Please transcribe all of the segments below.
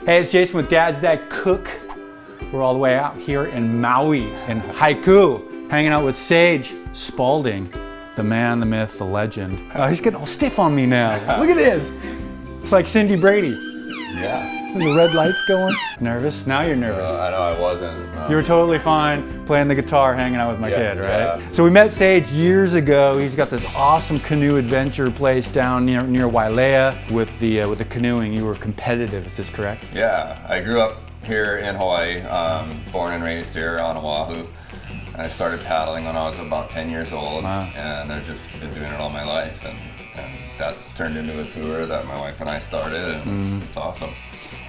Hey, it's Jason with Dad's Dad Cook. We're all the way out here in Maui, in Haiku, hanging out with Sage Spalding, the man, the myth, the legend. Oh, he's getting all stiff on me now. Look at this. It's like Cindy Brady. Yeah. The red lights going. Nervous? Now you're nervous. I know I wasn't. No. You were totally fine playing the guitar, hanging out with my kid, right? Yeah. So we met Sage years ago. He's got this awesome canoe adventure place down near Wailea with the canoeing. You were competitive, is this correct? Yeah, I grew up here in Hawaii, born and raised here on Oahu. And I started paddling when I was about 10 years old, and I've just been doing it all my life. And that turned into a tour that my wife and I started, and it's awesome.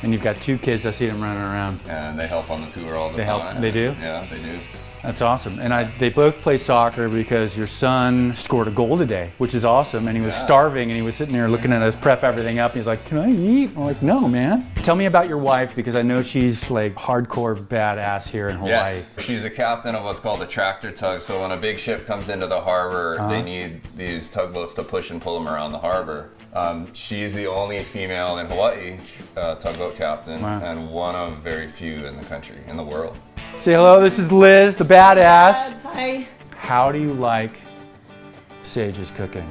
And you've got two kids, I see them running around. And they help on the tour all the time. They do? Yeah, they do. That's awesome. And they both play soccer because your son scored a goal today, which is awesome. And he was starving and he was sitting there looking at us prep everything up. And he's like, can I eat? I'm like, no, man. Tell me about your wife, because I know she's like hardcore badass here in Hawaii. Yes, she's a captain of what's called a tractor tug. So when a big ship comes into the harbor, they need these tugboats to push and pull them around the harbor. She's the only female in Hawaii tugboat captain, and one of very few in the country, in the world. Say hello, this is Liz, the badass. Hi. How do you like Sage's cooking?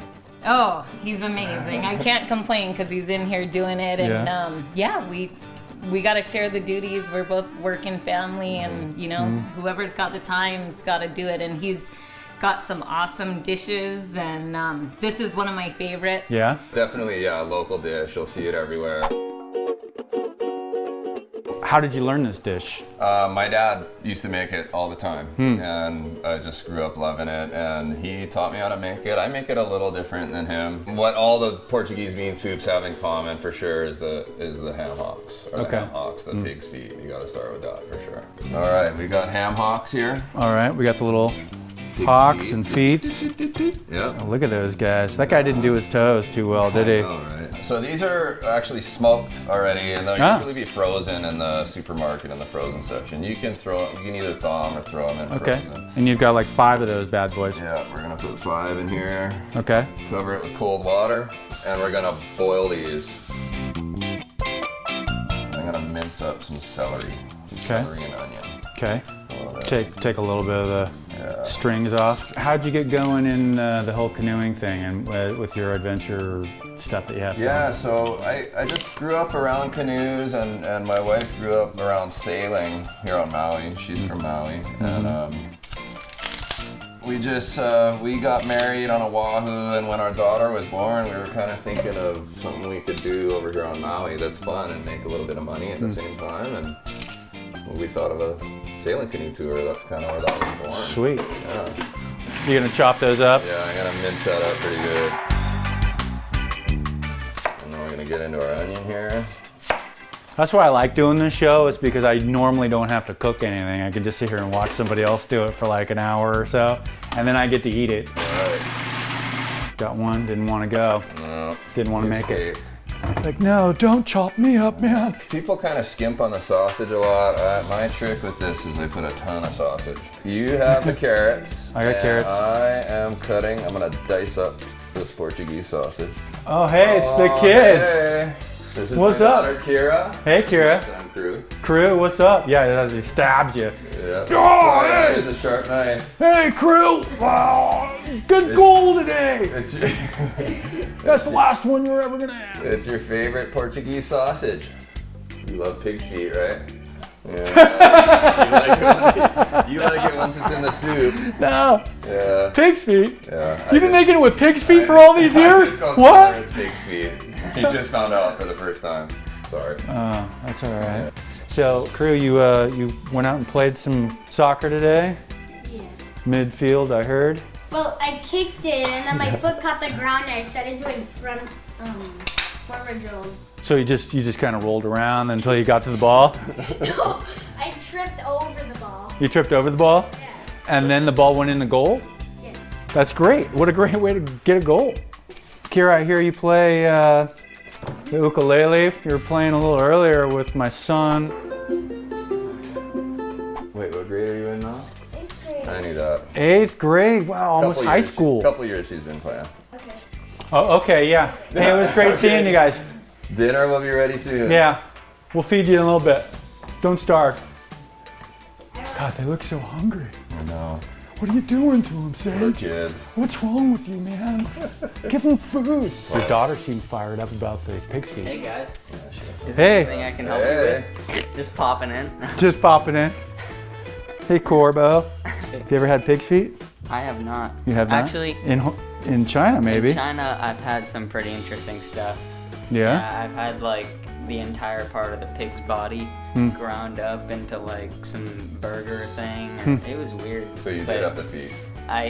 Oh, he's amazing. I can't complain because he's in here doing it, and we got to share the duties. We're both working family, and you know, whoever's got the time's got to do it. And he's got some awesome dishes, and this is one of my favorite. Yeah? Definitely, yeah, a local dish. You'll see it everywhere. How did you learn this dish? My dad used to make it all the time, and I just grew up loving it, and he taught me how to make it. I make it a little different than him. What all the Portuguese bean soups have in common for sure is the ham hocks, or the ham hocks, the pig's feet. You gotta start with that for sure. All right, we got ham hocks here. All right, we got the little hocks and feet. Yeah. Oh, look at those guys. That guy didn't do his toes too well, did he? All right. So these are actually smoked already, and they'll usually be frozen in the supermarket in the frozen section. You can either thaw them or throw them in frozen. And you've got like 5 of those bad boys. Yeah, we're gonna put 5 in here. Okay. Cover it with cold water, and we're gonna boil these. I'm gonna mince up some celery. Celery and onion. Okay. Take a little bit of the strings off. How'd you get going in the whole canoeing thing and with your adventure stuff that you have? Yeah, so I just grew up around canoes, and my wife grew up around sailing here on Maui. She's from Maui, and we got married on Oahu, and when our daughter was born, we were kind of thinking of something we could do over here on Maui that's fun and make a little bit of money at the same time, and we thought of a sailing canoe tour. That's kind of where that was born. Sweet. Yeah. You gonna chop those up? Yeah, I'm gonna mince that up pretty good. And then we're gonna get into our onion here. That's why I like doing this show, is because I normally don't have to cook anything. I can just sit here and watch somebody else do it for like an hour or so, and then I get to eat it. All right. Got one, didn't want to go. No, didn't want to make it. It's like, no, don't chop me up, man. People kind of skimp on the sausage a lot. My trick with this is I put a ton of sausage. You have the carrots. I got carrots. I'm gonna dice up this Portuguese sausage. Oh, hey, it's the kids. Hey. This is what's my up? daughter, Kirra. Hey, Kirra. And Cru. Cru, what's up? Yeah, as he stabs you. Yeah. Oh, hey. It's a sharp knife. Hey, Cru. Oh, good goal today. That's the last one you're ever gonna have. It's your favorite Portuguese sausage. You love pig's feet, right? Yeah. you like it once it's in the soup. No. Yeah. Pig's feet? Yeah. You've been making it with pig's feet for all these years? I just don't what? It's pig's feet. She just found out for the first time. Sorry. Oh, that's all right. So, Cru, you went out and played some soccer today? Yeah. Midfield, I heard. Well, I kicked it, and then my foot caught the ground, and I started doing forward drills. So you just kind of rolled around until you got to the ball? No, I tripped over the ball. You tripped over the ball? Yeah. And then the ball went in the goal? Yeah. That's great. What a great way to get a goal. Kirra, I hear you play the ukulele. You were playing a little earlier with my son. Wait, what grade are you in now? 8th grade. I knew that. 8th grade? Wow, almost high school. Couple years she's been playing. Okay. Oh, okay, yeah. Hey, it was great seeing you guys. Dinner will be ready soon. Yeah. We'll feed you in a little bit. Don't starve. God, they look so hungry. I know. What are you doing to them, Little Sage? kids. What's wrong with you, man? Give them food. Your daughter seemed fired up about the pig's feet. Hey guys. Is Hey. there anything I can help you with? Just popping in. Just popping in. Hey, Corbo. Have you ever had pig's feet? I have not. You have not? Actually, In China, maybe. in China, I've had some pretty interesting stuff. Yeah? I've had like the entire part of the pig's body ground up into like some burger thing. It was weird. So you but did have the feet. Yeah. I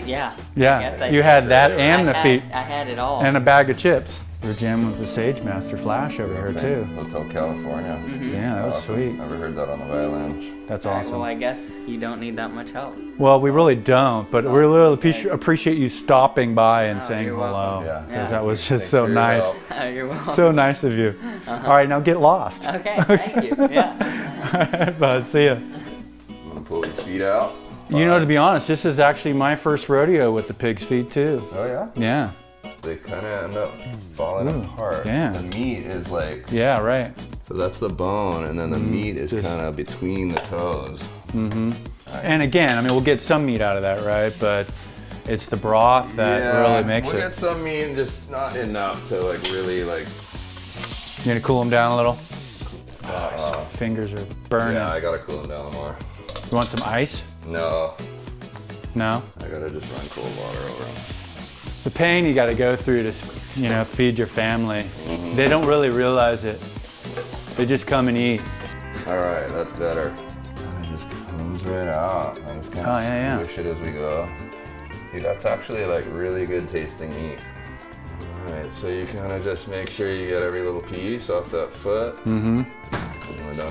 guess I You did. had that and the I feet had it all. and a bag of chips. We're jamming with the Sage Master Flash over here, too. Hotel California. Yeah, that was Awesome. sweet. Never heard that on the Lounge. That's All right, awesome. well, I guess you don't need that much help. Well, we really don't, but we really appreciate you stopping by and Oh, saying you're hello. welcome. Yeah. Because Yeah. that was just Thanks so for your nice. help. You're welcome. So nice of you. All right, now get lost. Okay, thank you. Yeah. Bud, see ya. I'm gonna pull these feet out. You know, to be honest, this is actually my first rodeo with the pig's feet, too. Oh yeah? Yeah. They kind of end up falling apart. yeah. The meat is like, Yeah, right. so that's the bone, and then the meat is just- kind of between the toes. And again, I mean, we'll get some meat out of that, right? But it's the broth that really makes we'll it. get some meat, just not enough to like really like. You gonna cool them down a little? Fingers are burning. Yeah, I gotta cool them down more. You want some ice? No, No? I gotta just run cold water over them. The pain you gotta go through to, feed your family. They don't really realize it. They just come and eat. All right, that's better. It just comes right out. I just kind of Oh, yeah. squish it as we go. Dude, that's actually like really good tasting meat. All right, so you kind of just make sure you get every little piece off that foot. Mm-hmm.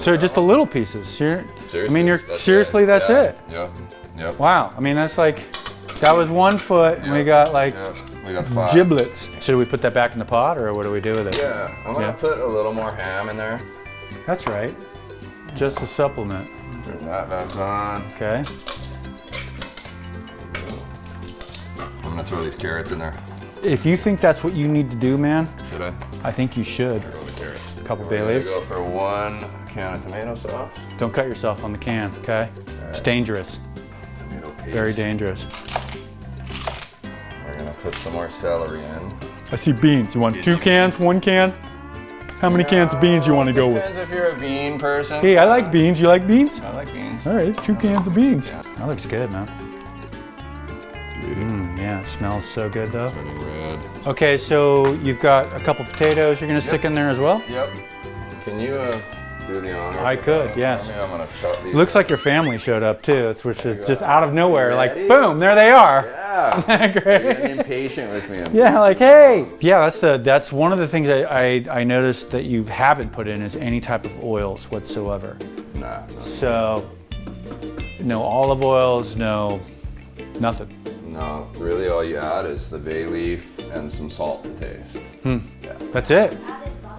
So just the little pieces. I mean, That's that's Yeah. it. Yep. Wow. I mean, that's like, that was one foot, and we got like Yep. We got 5. giblets. Should we put that back in the pot, or what do we do with it? Yeah, I'm gonna Yeah. put a little more ham in there. That's right. Just a supplement. Turn that back on. Okay. I'm gonna throw these carrots in there. If you think that's what you need to do, man, Should I? I think you should. Throw the carrots. Couple We're bay gonna leaves. go for 1 can of tomato sauce. Don't cut yourself on the can, okay? It's dangerous. Tomato paste. Very dangerous. We're gonna put some more celery in. I see beans. You want 2 cans, 1 can? How many cans of beans you want to go with? Depends if you're a bean person. Hey, I like beans. You like beans? I like beans. All right, 2 cans of beans. That looks good, man. Yeah, it smells so good, though. Pretty red. Okay, so you've got a couple potatoes you're gonna stick in there as well? Yep. Can you do the honor? I could, yes. I'm gonna chop these. Looks like your family showed up too, which is just out of nowhere. Like, Ready? boom, there they are. Yeah. You're Great. getting impatient with me. Yeah, like, hey. Yeah, that's one of the things I noticed that you haven't put in is any type of oils whatsoever. Nah. So, no olive oils, no nothing. No, really all you add is the bay leaf and some salt to taste. That's it.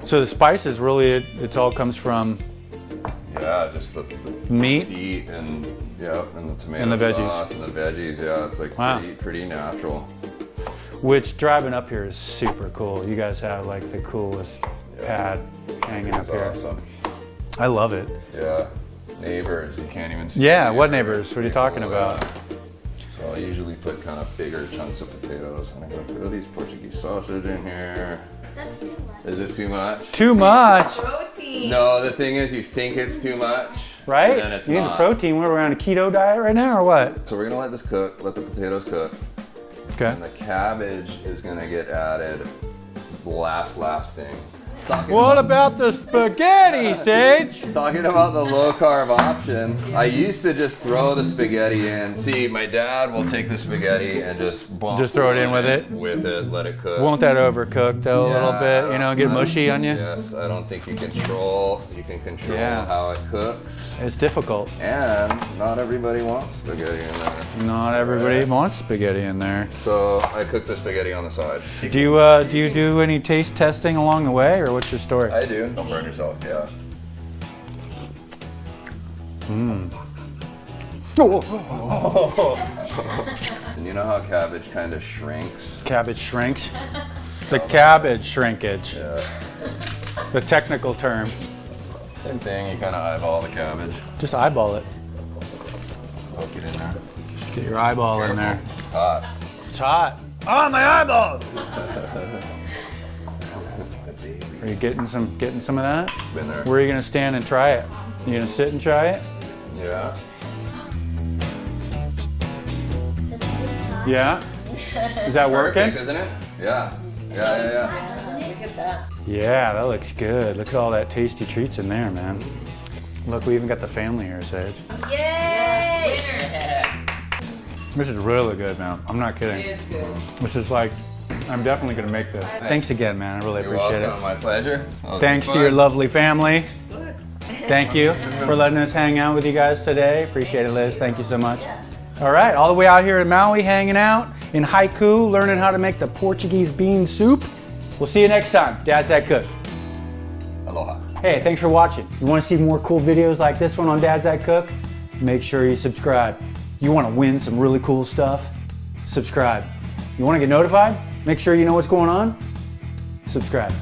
So the spices really, it all comes from Yeah, just the meat. feet and and the tomato And the veggies. sauce and the veggies. Yeah, it's like Wow. pretty natural. Which driving up here is super cool. You guys have like the coolest pad hanging up It's here. awesome. I love it. Yeah, neighbors, you can't even see. Yeah, the what neighbors? What are you talking about? So I usually put kind of bigger chunks of potatoes, and I'm gonna throw these Portuguese sausage in here. That's too much. Is it too much? Too much, Protein. No, the thing is, you think it's too much, right? And then it's You need the not. protein. We're on a keto diet right now, or what? So we're gonna let this cook, let the potatoes cook, Okay. and the cabbage is gonna get added last thing. Talking What about the spaghetti, Sage? Talking about the low carb option, I used to just throw the spaghetti in. See, my dad will take the spaghetti and just bump Just throw it in with it? With it, let it cook. Won't that overcook though a little bit? You know, get mushy on you? Yes, I don't think you can control Yeah. how it cooks. It's difficult. And not everybody wants spaghetti in there. Not everybody wants spaghetti in there. So I cook the spaghetti on the side. Do you do any taste testing along the way, or what's your story? I do. Don't burn yourself, yeah. And you know how cabbage kind of shrinks? Cabbage shrinks. The cabbage shrinkage. The technical term. Same thing, you kind of eyeball the cabbage. Just eyeball it. Poke it in there. Just get your eyeball in there. It's hot. It's hot. Oh, my eyeball! Are you getting some of that? Been there. Where are you gonna stand and try it? You gonna sit and try it? Yeah. Yeah? Is that working? Perfect, isn't it? Yeah. Yeah. Look at that. Yeah, that looks good. Look at all that tasty treats in there, man. Look, we even got the family here, Sage. Yay! This is really good, man. I'm not kidding. It is good. This is like, I'm definitely gonna make this. Thanks again, man. I really You're appreciate welcome. My pleasure. That was Thanks good to your fun. lovely family. Thank you for letting us hang out with you guys today. Appreciate it, Liz. Thank you so much. All right, all the way out here in Maui, hanging out in Haiku, learning how to make the Portuguese bean soup. We'll see you next time. Dad's That Cook. Aloha. Hey, thanks for watching. You want to see more cool videos like this one on Dad's That Cook? Make sure you subscribe. You want to win some really cool stuff? Subscribe. You want to get notified? Make sure you know what's going on? Subscribe.